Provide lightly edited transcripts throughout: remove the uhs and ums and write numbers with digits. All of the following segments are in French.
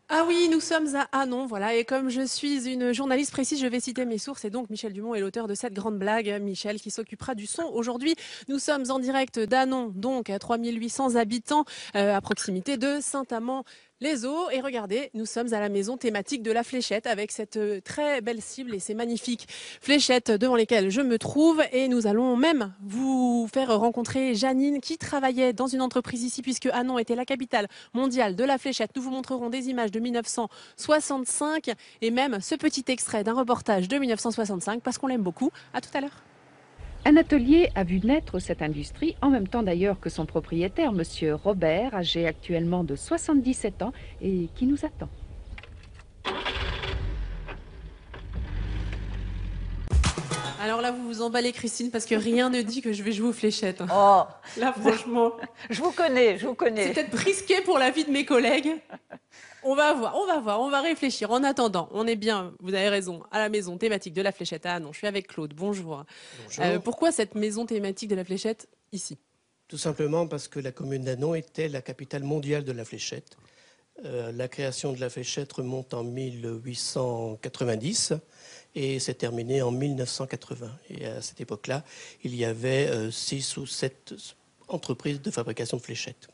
Ah oui, nous sommes à Hanon, voilà. Et comme je suis une journaliste précise, je vais citer mes sources. Et donc, Michel Dumont est l'auteur de cette grande blague. Michel qui s'occupera du son. Aujourd'hui, nous sommes en direct d'Hanon, donc à 3800 habitants, à proximité de Saint-Amand-les-Eaux. Et regardez, nous sommes à la maison thématique de la Fléchette avec cette très belle cible et ces magnifiques fléchettes devant lesquelles je me trouve. Et nous allons même vous faire rencontrer Janine qui travaillait dans une entreprise ici puisque Hanon était la capitale mondiale de la Fléchette. Nous vous montrerons des images de 1965 et même ce petit extrait d'un reportage de 1965 parce qu'on l'aime beaucoup. À tout à l'heure. Un atelier a vu naître cette industrie, en même temps d'ailleurs que son propriétaire, monsieur Robert, âgé actuellement de 77 ans et qui nous attend. Alors là, vous vous emballez, Christine, parce que rien ne dit que je vais jouer aux fléchettes. Oh, Là, franchement, je vous connais, c'est peut-être risqué pour la vie de mes collègues. On va voir, on va réfléchir. En attendant, on est bien, vous avez raison, à la maison thématique de la Fléchette à Hanon. Je suis avec Claude, bonjour. Bonjour. Pourquoi cette maison thématique de la Fléchette ici? Tout simplement parce que la commune d'Hanon était la capitale mondiale de la fléchette. La création de la fléchette remonte en 1890 et s'est terminée en 1980. Et à cette époque-là, il y avait 6 ou 7 entreprises de fabrication de fléchettes.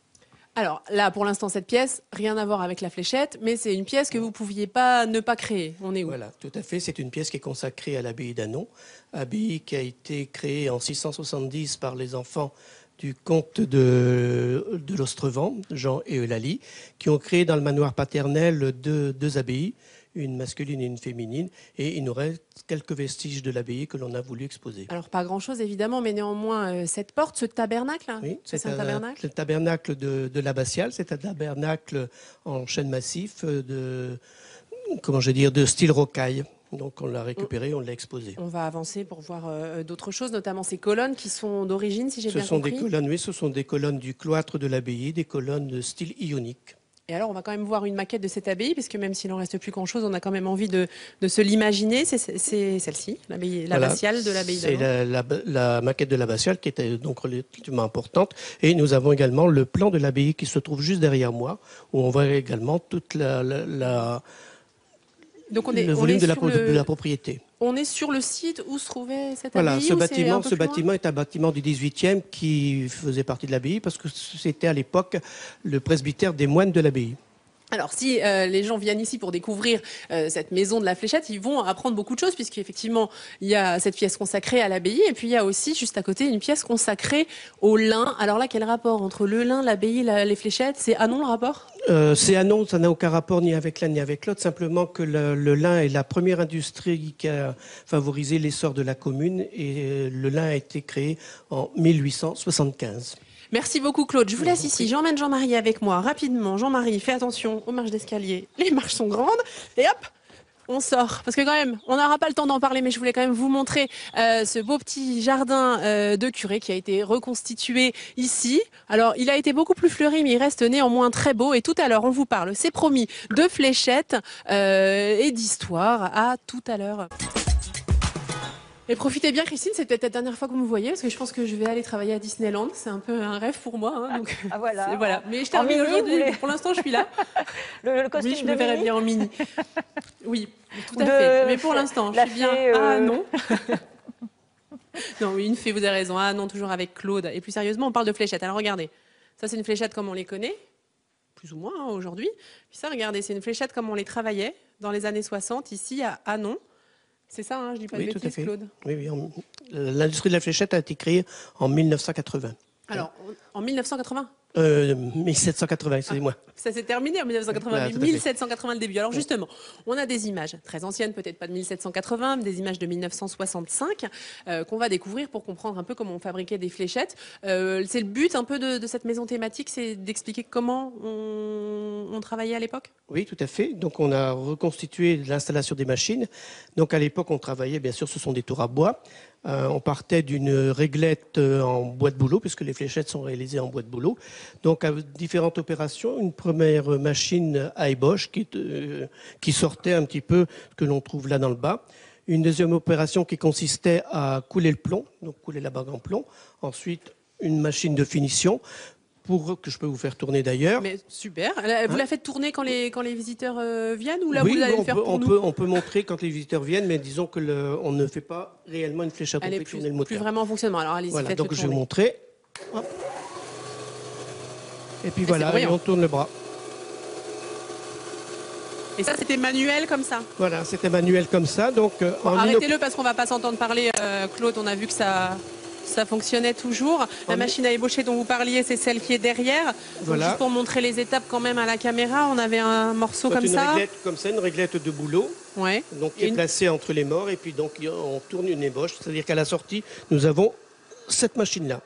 Alors là, pour l'instant, cette pièce, rien à voir avec la Fléchette, mais c'est une pièce que vous ne pouviez pas ne pas créer. On est où? Voilà, tout à fait. C'est une pièce qui est consacrée à l'abbaye d'Hanon, abbaye qui a été créée en 670 par les enfants du comte de l'Ostrevent, Jean et Eulalie, qui ont créé dans le manoir paternel deux abbayes, une masculine et une féminine, et il nous reste quelques vestiges de l'abbaye que l'on a voulu exposer. Alors pas grand-chose évidemment, mais néanmoins cette porte, ce tabernacle, hein, Oui, c'est un tabernacle. le tabernacle de l'abbatiale, c'est un tabernacle en chêne massif de style rocaille. Donc on l'a récupéré, on l'a exposé. On va avancer pour voir d'autres choses, notamment ces colonnes qui sont d'origine, si j'ai bien compris. Des colonnes, oui, ce sont des colonnes du cloître de l'abbaye, des colonnes de style ionique. Et alors, on va quand même voir une maquette de cette abbaye, parce que même s'il n'en reste plus grand-chose, on a quand même envie de se l'imaginer. C'est celle-ci, l'abbatiale de l'abbaye d'Hanon. C'est la maquette de l'abbatiale qui était donc relativement importante. Et nous avons également le plan de l'abbaye qui se trouve juste derrière moi, où on voit également toute donc le volume de la propriété. On est sur le site où se trouvait cette abbaye. Voilà, ce bâtiment est un bâtiment du 18e qui faisait partie de l'abbaye parce que c'était à l'époque le presbytère des moines de l'abbaye. Alors, si les gens viennent ici pour découvrir cette maison de la Fléchette, ils vont apprendre beaucoup de choses, puisqu'effectivement, il y a cette pièce consacrée à l'abbaye, et puis il y a aussi, juste à côté, une pièce consacrée au lin. Alors là, quel rapport entre le lin, l'abbaye, les fléchettes? C'est Hanon le rapport? C'est Hanon, ça n'a aucun rapport ni avec l'un ni avec l'autre, simplement que le lin est la première industrie qui a favorisé l'essor de la commune, et le lin a été créé en 1875. Merci beaucoup Claude. Je vous laisse ici. J'emmène Jean-Marie avec moi rapidement. Jean-Marie, fais attention aux marches d'escalier. Les marches sont grandes. Et hop, on sort. Parce que quand même, on n'aura pas le temps d'en parler, mais je voulais quand même vous montrer ce beau petit jardin de curé qui a été reconstitué ici. Alors, il a été beaucoup plus fleuri, mais il reste néanmoins très beau. Et tout à l'heure, on vous parle, c'est promis, de fléchettes et d'histoire. À tout à l'heure. Et profitez bien, Christine, c'est peut-être la dernière fois que vous me voyez, parce que je pense que je vais aller travailler à Disneyland. C'est un peu un rêve pour moi. Hein, donc Ah voilà. voilà. Mais je termine aujourd'hui. Pour l'instant, je suis là. Le costume oui, je me verrais bien en mini. Oui, tout à de fait. Mais pour l'instant, je suis bien. Ah non. Non, oui, une fée, vous avez raison. Ah non, toujours avec Claude. Et plus sérieusement, on parle de fléchettes. Alors regardez, ça c'est une fléchette comme on les connaît, plus ou moins hein, aujourd'hui. Puis ça, regardez, c'est une fléchette comme on les travaillait dans les années 60 ici à Hanon. C'est ça, hein, je dis pas de bêtises, Claude. Oui, l'industrie de la fléchette a été créée en 1980. Alors, en 1980 1780, excusez-moi. Ça s'est terminé en 1980, mais 1780 le début. Alors justement, on a des images très anciennes, peut-être pas de 1780, mais des images de 1965 qu'on va découvrir pour comprendre un peu comment on fabriquait des fléchettes. C'est le but un peu de cette maison thématique, c'est d'expliquer comment on travaillait à l'époque? Oui, tout à fait. Donc on a reconstitué l'installation des machines. Donc à l'époque, on travaillait, bien sûr, ce sont des tours à bois. On partait d'une réglette en bois de bouleau, puisque les fléchettes sont réalisées en bois de bouleau. Donc, avec différentes opérations, une première machine à ébauche qui sortait un petit peu ce que l'on trouve là dans le bas. Une deuxième opération qui consistait à couler le plomb, donc couler la bague en plomb. Ensuite, une machine de finition que je peux vous faire tourner d'ailleurs. Mais super. Vous la faites tourner quand les visiteurs viennent ou là Oui, vous allez le faire pour nous? on peut montrer quand les visiteurs viennent, mais disons que on ne fait pas réellement une fléchette, on Elle est fait tourner le moteur. plus vraiment en fonctionnement. Alors allez-y, Voilà, faites-le donc je vais vous tourner. montrer. Hop. Et puis c'est voilà, et brillant. on tourne le bras. Et ça, c'était manuel comme ça. Voilà, c'était manuel comme ça. Donc, Bon, arrêtez-le parce qu'on va pas s'entendre parler, Claude. On a vu que ça fonctionnait toujours. La machine à ébaucher dont vous parliez, c'est celle qui est derrière. Donc, Voilà. juste pour montrer les étapes quand même à la caméra, on avait un morceau comme une ça. réglette comme ça, une réglette de boulot, Ouais. donc qui est Une- placée entre les morts, et puis donc on tourne une ébauche. C'est-à-dire qu'à la sortie, nous avons cette machine-là.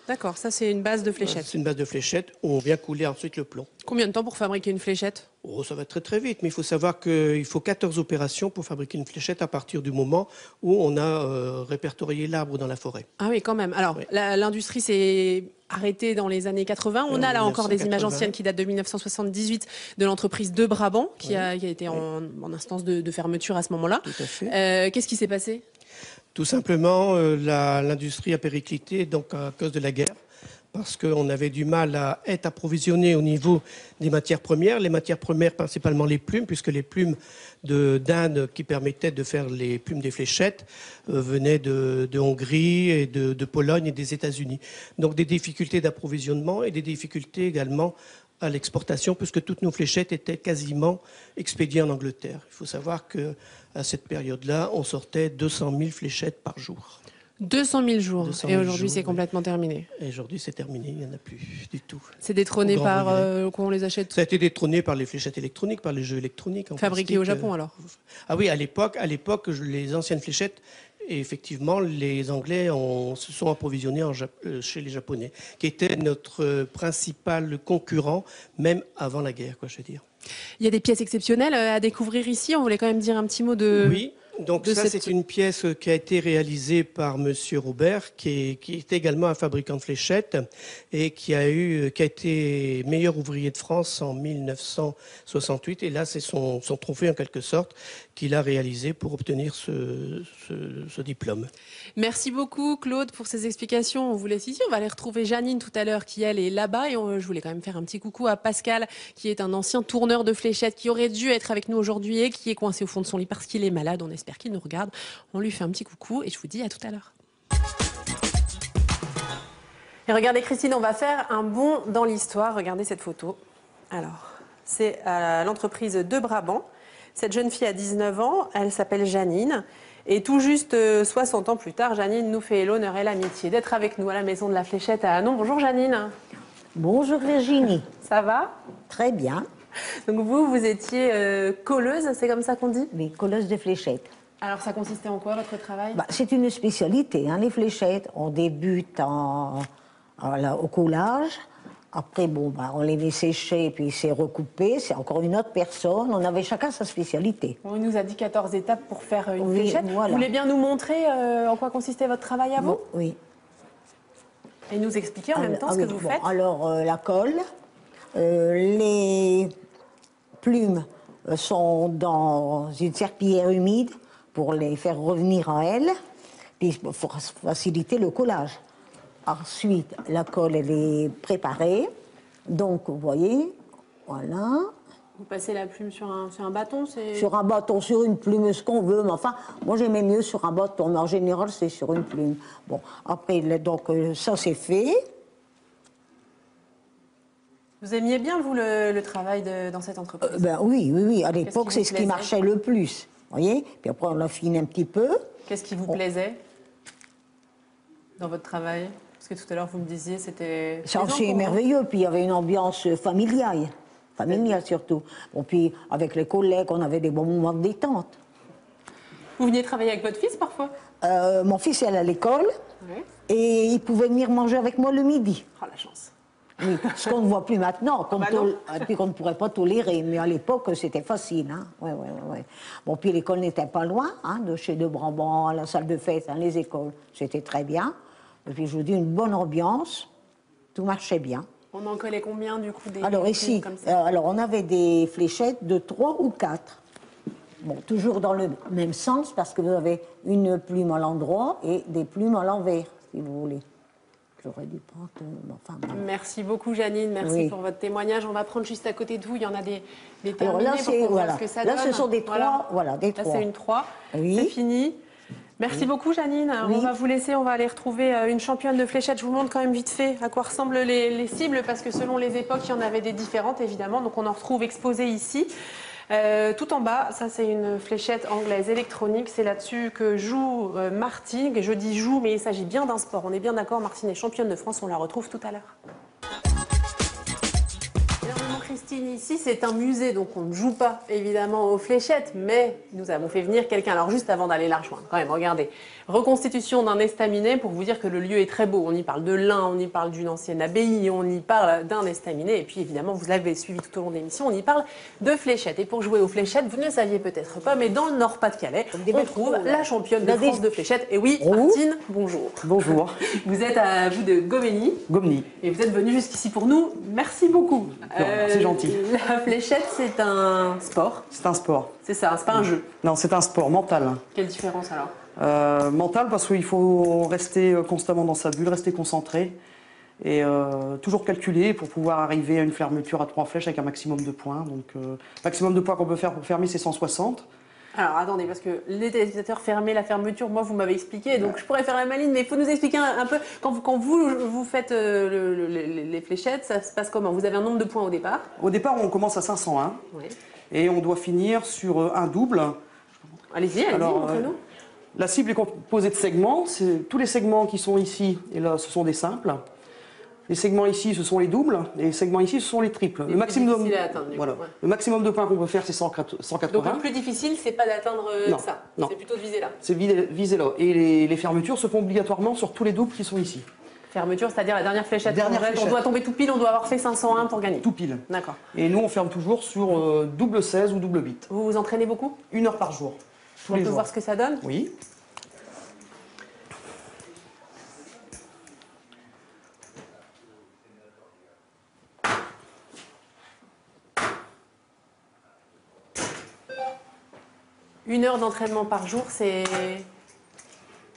D'accord, ça c'est une base de fléchette. C'est une base de fléchette où on vient couler ensuite le plomb. Combien de temps pour fabriquer une fléchette? Oh, ça va très très vite, mais il faut savoir qu'il faut 14 opérations pour fabriquer une fléchette à partir du moment où on a répertorié l'arbre dans la forêt. Ah oui, quand même. Alors, Oui. l'industrie s'est arrêtée dans les années 80. On a là encore des images 1980. anciennes qui datent de 1978 de l'entreprise de Brabant, qui a été en instance de fermeture à ce moment-là. Tout à fait. Qu'est-ce qui s'est passé? Tout simplement, l'industrie a périclité donc à cause de la guerre, parce qu'on avait du mal à être approvisionné au niveau des matières premières. Les matières premières, principalement les plumes, puisque les plumes d'Inde qui permettaient de faire les plumes des fléchettes venaient de Hongrie et de Pologne et des États-Unis. Donc des difficultés d'approvisionnement et des difficultés également à l'exportation, puisque toutes nos fléchettes étaient quasiment expédiées en Angleterre. Il faut savoir qu'à cette période-là, on sortait 200 000 fléchettes par jour. 200 000 jours. 200 Et 000 aujourd'hui, jours, c'est oui. complètement terminé. Et aujourd'hui, c'est terminé, il n'y en a plus du tout. C'est détrôné Au grand par regret. quoi on les achète? Ça a été détrôné par les fléchettes électroniques, par les jeux électroniques. En Fabriqués plastique. au Japon alors? Ah oui, à l'époque, les anciennes fléchettes, et effectivement, les Anglais se sont approvisionnés chez les Japonais, qui étaient notre principal concurrent, même avant la guerre, quoi, je veux dire. Il y a des pièces exceptionnelles à découvrir ici. On voulait quand même dire un petit mot de... Oui, donc de ça, cette- c'est une pièce qui a été réalisée par Monsieur Robert, qui est également un fabricant de fléchettes et qui a été meilleur ouvrier de France en 1968. Et là, c'est son trophée en quelque sorte qu'il a réalisé pour obtenir ce diplôme. Merci beaucoup Claude pour ces explications. On vous laisse ici. On va aller retrouver Janine tout à l'heure qui elle est là-bas. Et je voulais quand même faire un petit coucou à Pascal qui est un ancien tourneur de fléchettes qui aurait dû être avec nous aujourd'hui et qui est coincé au fond de son lit parce qu'il est malade. On espère qu'il nous regarde. On lui fait un petit coucou et je vous dis à tout à l'heure. Et regardez Christine, on va faire un bond dans l'histoire. Regardez cette photo. Alors, c'est à l'entreprise de Brabant. Cette jeune fille a 19 ans, elle s'appelle Janine. Et tout juste 60 ans plus tard, Janine nous fait l'honneur et l'amitié d'être avec nous à la maison de la Fléchette à Hanon. Bonjour Janine. Bonjour Virginie, Ça va? très bien. Donc vous étiez colleuse, c'est comme ça qu'on dit? Les colleuses de fléchettes. Alors ça consistait en quoi votre travail? C'est une spécialité, hein, les fléchettes. On débute au coulage. Après, on les met sécher, puis c'est recoupé. C'est encore une autre personne. On avait chacun sa spécialité. On nous a dit 14 étapes pour faire une Oui, fléchette. voilà. Vous voulez bien nous montrer en quoi consistait votre travail à vous? Oui. Et nous expliquer en même temps ce que vous faites? Alors, la colle, les plumes sont dans une serpillière humide pour les faire revenir à elles, puis pour faciliter le collage. Ensuite, la colle, elle est préparée. Donc, vous voyez, voilà. Vous passez la plume sur un bâton, c'est... Sur un bâton, sur une plume, ce qu'on veut. Mais enfin, moi, j'aimais mieux sur un bâton. Mais en général, c'est sur une plume. Bon, après, donc, ça, c'est fait. Vous aimiez bien, vous, le travail dans cette entreprise? Oui. À Qu'est-ce l'époque, qui c'est vous ce qui plaisait? marchait le plus. Vous voyez? Puis après, on l'affine un petit peu. Qu'est-ce qui vous plaisait dans votre travail? Parce que tout à l'heure, vous me disiez, c'était... Ça, plaisant c'est pour vous. merveilleux. Puis il y avait une ambiance familiale. Familiale surtout. Bon, puis avec les collègues, on avait des bons moments de détente. Vous veniez travailler avec votre fils, parfois? Mon fils est allé à l'école Oui. et il pouvait venir manger avec moi le midi. Oh, la chance. Oui, ce qu'on ne voit plus maintenant, bah non. et puis qu'on ne pourrait pas tolérer. Mais à l'époque, c'était facile. Hein. Ouais. Bon, puis l'école n'était pas loin, hein, de chez De Brabant à la salle de fête, hein, les écoles. C'était très bien. Et puis, je vous dis, une bonne ambiance. Tout marchait bien. On en collait combien, du coup, des Alors plumes ici, comme ça? on avait des fléchettes de 3 ou 4. Bon, toujours dans le même sens, parce que vous avez une plume à l'endroit et des plumes à l'envers, si vous voulez. J'aurais dû prendre... enfin, bon. Merci beaucoup Janine, merci Oui. pour votre témoignage. On va prendre juste à côté de vous, il y en a des Alors terminés là, pour qu'on voit voilà. ce que ça Là, donne. ce sont des 3. Voilà, des Là 3. c'est une 3, Oui. c'est fini. Merci beaucoup Janine. Alors, Oui. on va vous laisser, on va aller retrouver une championne de fléchettes. Je vous montre quand même vite fait à quoi ressemblent les cibles parce que selon les époques, il y en avait des différentes évidemment. Donc on en retrouve exposées ici. Tout en bas, ça c'est une fléchette anglaise électronique. C'est là-dessus que joue Martine. Et je dis joue, mais il s'agit bien d'un sport. On est bien d'accord, Martine est championne de France. On la retrouve tout à l'heure. Christine, ici c'est un musée, donc on ne joue pas évidemment aux fléchettes, mais nous avons fait venir quelqu'un. Alors juste avant d'aller la rejoindre, quand même, regardez. Reconstitution d'un estaminet pour vous dire que le lieu est très beau. On y parle de l'Ain, on y parle d'une ancienne abbaye, on y parle d'un estaminet. Et puis évidemment, vous l'avez suivi tout au long de l'émission, on y parle de fléchettes. Et pour jouer aux fléchettes, vous ne le saviez peut-être pas, mais dans le Nord-Pas-de-Calais, on trouve la championne de France de fléchettes. Et oui, Martine, bonjour. Bonjour. Vous êtes à vous de Gomeny. Gomny. Et vous êtes venu jusqu'ici pour nous. Merci beaucoup. C'est gentil. La fléchette, c'est un sport. C'est un sport. C'est ça, c'est pas un jeu. Non, c'est un sport mental. Quelle différence alors? Mental parce qu'il faut rester constamment dans sa bulle, rester concentré et toujours calculer pour pouvoir arriver à une fermeture à 3 flèches avec un maximum de points. Donc, maximum de points qu'on peut faire pour fermer, c'est 160. Alors attendez, parce que les téléspectateurs fermer la fermeture, moi vous m'avez expliqué, donc je pourrais faire la maline, mais il faut nous expliquer un peu, quand vous faites les fléchettes, ça se passe comment? Vous avez un nombre de points au départ? Au départ, on commence à 501 Oui. et on doit finir sur un double. Allez-y, montrez-nous. La cible est composée de segments. Tous les segments qui sont ici, et là, ce sont des simples. Les segments ici, ce sont les doubles, et les segments ici, ce sont les triples. Le maximum à atteindre, voilà. ouais. Le maximum de points qu'on peut faire, c'est 180. Donc le plus difficile, c'est pas d'atteindre ça, non. c'est plutôt de viser là. C'est viser là. Et les fermetures se font obligatoirement sur tous les doubles qui sont ici. Fermeture, c'est-à-dire la dernière fléchette. Dernière On fléchette. doit tomber tout pile, on doit avoir fait 501 pour gagner. Tout pile. D'accord. Et nous, on ferme toujours sur double 16 ou double 8. Vous vous entraînez beaucoup? 1 heure par jour. Tous On les peut jours. voir ce que ça donne? Oui. Une heure d'entraînement par jour, c'est...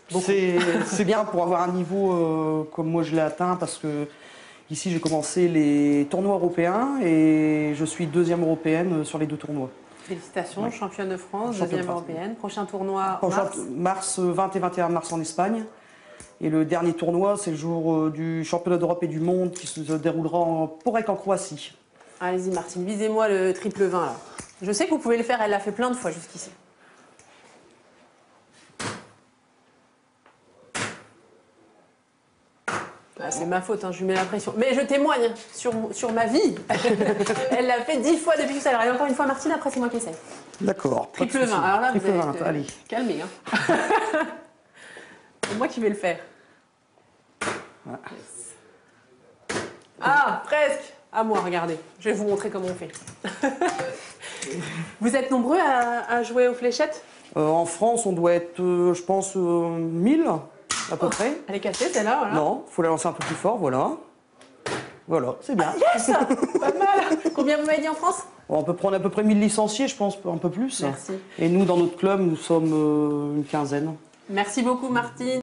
C'est bien pour avoir un niveau comme moi je l'ai atteint parce que ici j'ai commencé les tournois européens et je suis 2e européenne sur les 2 tournois. Félicitations, Ouais. championne de France, Championne 2e de France. européenne. Prochain tournoi Prochain mars. 20 et 21 mars en Espagne. Et le dernier tournoi, c'est le jour du championnat d'Europe et du monde qui se déroulera en Porec en Croatie. Allez-y Martine, visez-moi le triple 20 là. Je sais que vous pouvez le faire, elle l'a fait plein de fois jusqu'ici. Ah, c'est ma faute, hein, je lui mets la pression. Mais je témoigne sur ma vie. Elle l'a fait 10 fois depuis tout à l'heure. Et encore une fois, Martine, après c'est moi qui essaye. D'accord. pas de Triple 20. souci. Alors là, Triple vous 20, êtes allez. calmé. Hein. C'est moi qui vais le faire. Voilà. Ah, presque. À moi, regardez. Je vais vous montrer comment on fait. Vous êtes nombreux à jouer aux fléchettes? En France, on doit être, je pense, 1000 à peu près. Elle est cassée, celle-là, voilà. Non, il faut la lancer un peu plus fort, voilà. Voilà, c'est bien. Yes. Pas mal. Combien vous m'avez dit en France? On peut prendre à peu près 1000 licenciés, je pense, un peu plus. Merci. Et nous, dans notre club, nous sommes une quinzaine. Merci beaucoup, Martine.